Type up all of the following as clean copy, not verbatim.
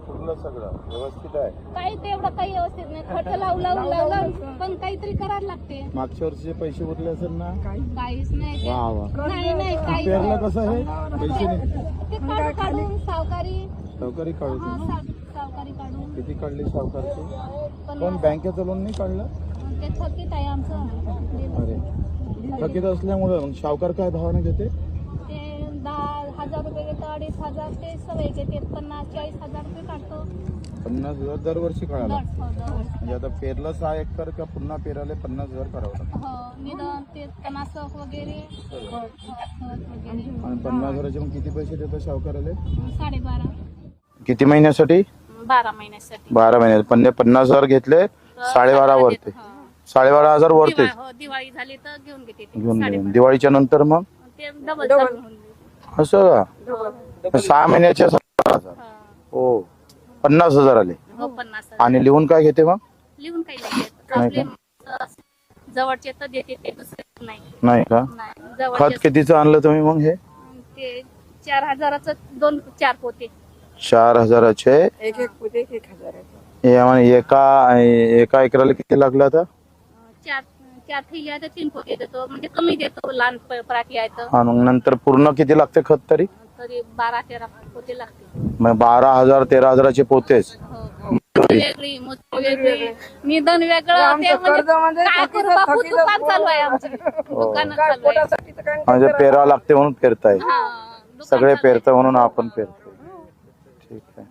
पुरलं सगळं व्यवस्थित आहे. काही तेवढं काही व्यवस्थित नाही. खर्च लावून पण काहीतरी करायला लागते. मागच्या वर्षीचे पैसे उरले असेल ना? काहीच नाही. वा वा. नाही काही पेरलं कसं आहे पैसे नाही ते काढून सावकारी काढू सावकारी काढून. किती काढली सावकारची? पण बँकेचं लोन नाही काढलं? ते थकीत आहे आमचं. अरे थकीत असल्यामुळे मग सावकार काय भावाने घेते? ते 10,000 रुपये घेतो, 2,500 ते सवय घेते. 50-40,000 रुपये काढतो. 50,000 दरवर्षी काढायला? दरवर्षी. म्हणजे आता पेरलं 6 एकर का पुन्हा पेरायला 50,000 करावं लागतं? हो, निदान ते तणासक वगैरे. आणि 50,000चे मग किती पैसे देतो सावकाराला? 12.5. किती महिन्यासाठी? 12 महिन्यासाठी. 12 महिन्यात 50,000 घेतले, 12.5 वरते. 12,500 वरते दिवाळी झाली तर घेऊन घेते. घेऊन घे. दिवाळीच्या नंतर मग ते डबल असं का? 6 महिन्याच्या 17,000. हो 50,000 आले. हो 50. आणि लिहून काय घेते मग? लिहून काही नाही देत. आपले जवळचे तर देते, ते दुसरे नाही. नाही का? नाही, जवळचे खत कितीचं आणलं तुम्ही मग? हे ते 4,000चं 4 पोते. 4,000चे एक पोते 1,000. हे म्हणजे एका एकराला किती लागलं आता? 4 थैली आहे तर 3 पोते देतो. म्हणजे कमी देतो. लहान पराठी आहे तर. हा मग नंतर पूर्ण किती लागते खत तरी? तरी 12-13 पोते लागते. मग 12,000 13,000चे पोतेच. वेगळी वेगळी निधन वेगळं. ते म्हणजे काय करू बापू, दुकान चालू आहे आमचे. दुकान चालू आहे. म्हणजे पेरावं लागते म्हणून पेरताय. दुकान सगळे चालू आहे. पेरतं म्हणून आपण पेरतोय. ठीक आहे.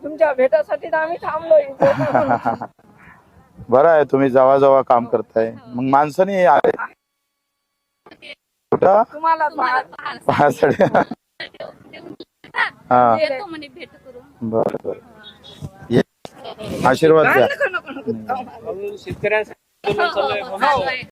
तुमच्या भेटासाठी तर आम्ही थांबलोय. बरं आहे, तुम्ही जवळ जवळ काम करताय. मग माणसाने आले कुठं? तुम्हाला पाहासाठी. हा येतो म्हणे भेट करून. बरं बरं. आशीर्वाद द्या. नको. शेतकऱ्यांसाठी चालू आहे.